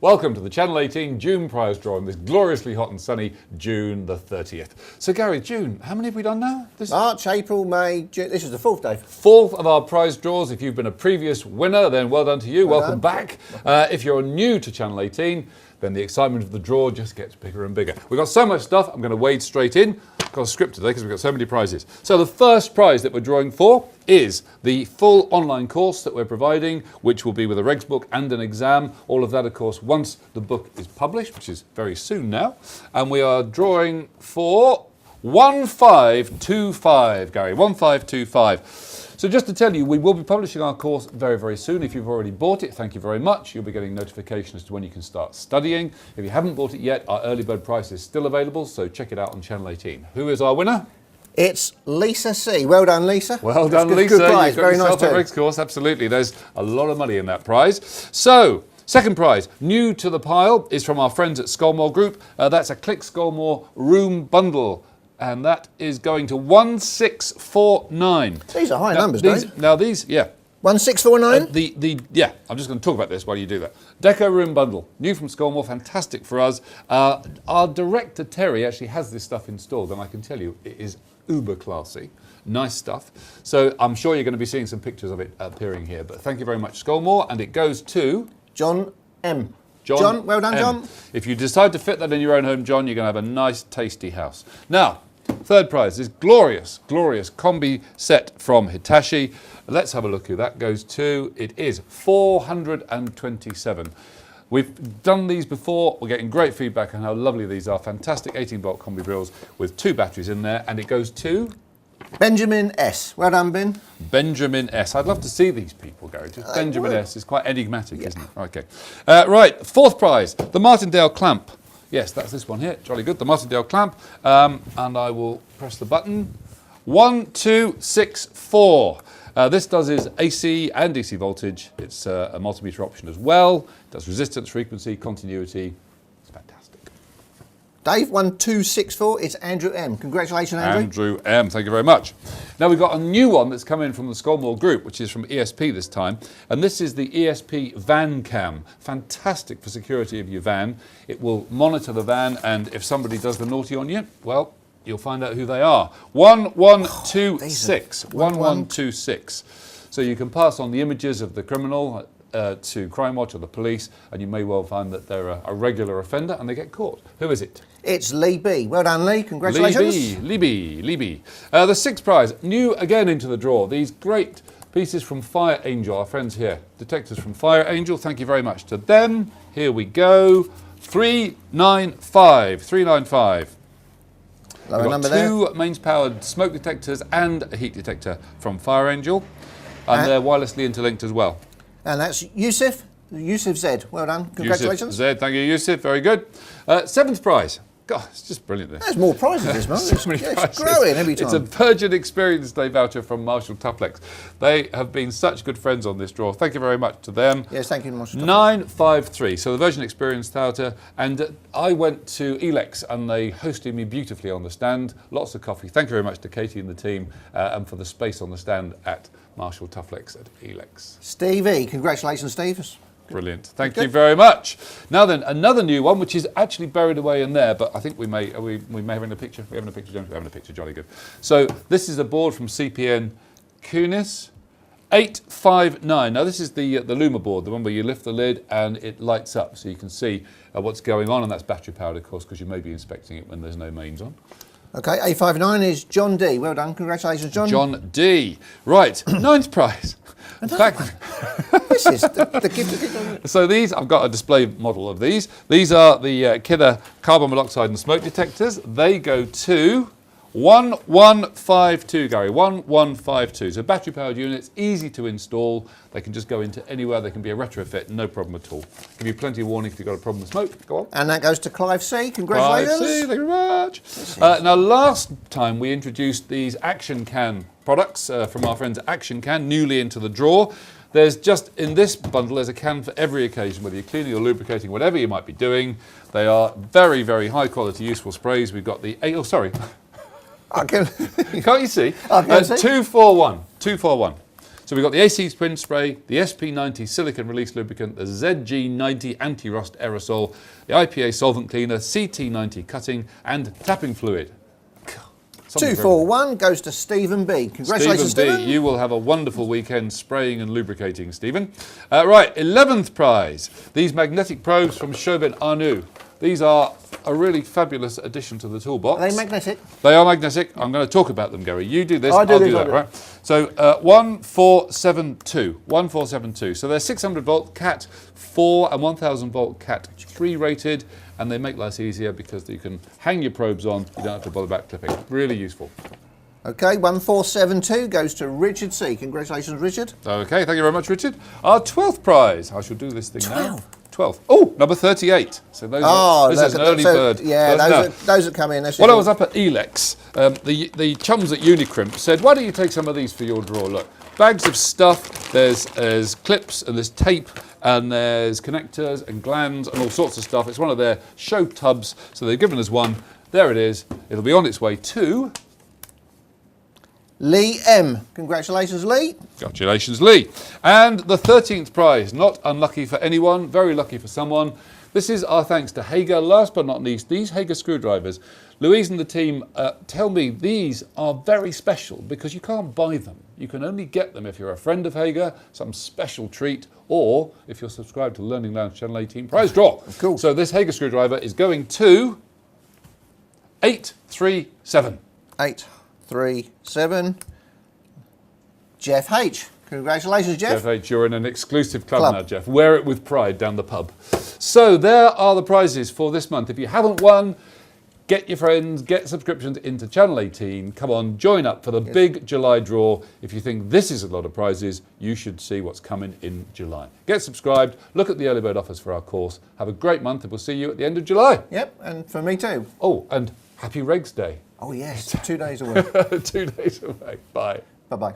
Welcome to the Channel 18 June prize draw on this gloriously hot and sunny June the 30th. So Gary, June, how many have we done now? March, April, May, June. This is the fourth, Dave. Fourth of our prize draws. If you've been a previous winner, then well done to you. Welcome back. If you're new to Channel 18, then the excitement of the draw just gets bigger and bigger. We've got so much stuff, I'm going to wade straight in. I've got a script today because we've got so many prizes. So the first prize that we're drawing for is the full online course that we're providing, which will be with a regs book and an exam. All of that, of course, once the book is published, which is very soon now. And we are drawing for 1525, Gary, 1525. So just to tell you, we will be publishing our course very, very soon. If you've already bought it, thank you very much. You'll be getting notification as to when you can start studying. If you haven't bought it yet, our early bird price is still available, so check it out on Channel 18. Who is our winner? It's Lisa C. Well done, Lisa. Well done, good, Lisa. Good prize. You've got Very nice yourself a regs course, absolutely. There's a lot of money in that prize. So, second prize, new to the pile, is from our friends at Scolmore Group. That's a Click Scolmore room bundle. And that is going to 1649. These are high numbers, Dave. Now these, yeah. 1649? Yeah, I'm just going to talk about this while you do that. Deco room bundle, new from Scolmore, fantastic for us. Our director, Terry, actually has this stuff installed, and I can tell you it is uber classy. Nice stuff. So I'm sure you're going to be seeing some pictures of it appearing here. But thank you very much, Scolmore. And it goes to... John M. John, well done, M. John. If you decide to fit that in your own home, John, you're going to have a nice, tasty house. Now, third prize is glorious, glorious Combi set from Hitachi. Let's have a look who that goes to. It is 427. We've done these before. We're getting great feedback on how lovely these are. Fantastic 18-volt Combi grills with 2 batteries in there. And it goes to... Benjamin S. Well done, Ben. Benjamin S. I'd love to see these people, Gary. Benjamin S. is quite enigmatic, isn't it? Okay. Right, fourth prize, the Martindale Clamp. Yes, that's this one here. Jolly good, the Martindale Clamp. And I will press the button. 1264. This does is AC and DC voltage. It's a multimeter option as well. It does resistance, frequency, continuity. It's fantastic. Dave, 1264. It's Andrew M. Congratulations, Andrew. Andrew M. Thank you very much. Now we've got a new one that's come in from the Scolmore Group, which is from ESP this time. And this is the ESP Van Cam. Fantastic for security of your van. It will monitor the van, and if somebody does the naughty on you, well, you'll find out who they are. 1126. 1126. So you can pass on the images of the criminal to Crime Watch or the police, and you may well find that they're a regular offender and they get caught. Who is it? It's Lee B. Well done, Lee. Congratulations. Lee B. The sixth prize, new again into the draw. These great pieces from FireAngel, our friends here. Detectors from FireAngel. Thank you very much to them. Here we go. 395. 395. Lower We've got 2 mains-powered smoke detectors and a heat detector from FireAngel, and they're wirelessly interlinked as well. And that's Yusuf. Yusuf Z. Well done. Congratulations. Yusuf Z. Thank you, Yusuf. Very good. Seventh prize. God, it's just brilliant there. There's more prizes this month. So many prizes. It's growing every time. It's a Virgin Experience Day voucher from Marshall-Tufflex. They have been such good friends on this draw. Thank you very much to them. Yes, thank you, Marshall-Tufflex. 953. So the Virgin Experience voucher. And I went to Elex and they hosted me beautifully on the stand. Lots of coffee. Thank you very much to Katie and the team and for the space on the stand at Marshall-Tufflex at Elex. Steve E. Congratulations, Steve. Brilliant. Thank you very much. Now then, another new one, which is actually buried away in there, but I think we may have in a picture. We have in a picture, don't we? We have in a picture, jolly good. So this is a board from CPN Cudis 859. Now this is the Luma board, the one where you lift the lid and it lights up so you can see what's going on, and that's battery powered, of course, because you may be inspecting it when there's no mains on. Okay, 859 is John D. Well done. Congratulations, John. John D. Right, ninth prize. This is the gift. So these, I've got a display model of these. These are the Kidde carbon monoxide and smoke detectors. They go to 1152, Gary, 1152. So battery powered units, easy to install. They can just go into anywhere. They can be a retrofit, no problem at all. Give you plenty of warning if you've got a problem with smoke. Go on. And that goes to Clive C. Congratulations. Clive C, thank you very much. Now last time we introduced these Action Can products from our friends at Action Can, newly into the draw. There's just, in this bundle, there's a can for every occasion, whether you're cleaning or lubricating, whatever you might be doing. They are very, very high quality, useful sprays. We've got the, oh sorry. I can. Can't you see? I can see. 241. 241. So we've got the AC Spin Spray, the SP90 Silicone Release Lubricant, the ZG90 Anti-Rust Aerosol, the IPA Solvent Cleaner, CT90 Cutting and Tapping Fluid. 241 goes to Stephen B. Congratulations, Stephen Stephen. B. You will have a wonderful weekend spraying and lubricating, Stephen. Right, 11th prize. These magnetic probes from Chauvin Arnoux. These are a really fabulous addition to the toolbox. Are they magnetic? They are magnetic. I'm going to talk about them, Gary. You do this, I'll do that, right? So 1472. 1472. So they're 600 volt Cat 4 and 1000 volt Cat 3 rated. And they make life easier because you can hang your probes on. You don't have to bother back clipping. Really useful. Okay, 1472 goes to Richard C. Congratulations, Richard. Okay, thank you very much, Richard. Our 12th prize. I shall do this thing now. 12. Oh, number 38. So those this is an early bird. Yeah, those that come in. When I was up at Elex, the chums at Unicrimp said, why don't you take some of these for your drawer? Look, bags of stuff. There's clips and there's tape and there's connectors and glands and all sorts of stuff. It's one of their show tubs. So they've given us one. There it is. It'll be on its way to Lee M. Congratulations, Lee. Congratulations, Lee. And the 13th prize, not unlucky for anyone, very lucky for someone. This is our thanks to Hager. Last but not least, these Hager screwdrivers. Louise and the team tell me these are very special because you can't buy them. You can only get them if you're a friend of Hager, some special treat, or if you're subscribed to Learning Lounge Channel 18 prize draw. Cool. So this Hager screwdriver is going to 837. 837. Jeff H. Congratulations, Jeff. Jeff H, you're in an exclusive club now, Jeff. Wear it with pride down the pub. So there are the prizes for this month. If you haven't won, get your friends, get subscriptions into Channel 18. Come on, join up for the big July draw. If you think this is a lot of prizes, you should see what's coming in July. Get subscribed, look at the early bird offers for our course. Have a great month and we'll see you at the end of July. Yep, and for me too. Oh, and happy Regs Day. Oh yes, 2 days away. 2 days away. Bye. Bye-bye.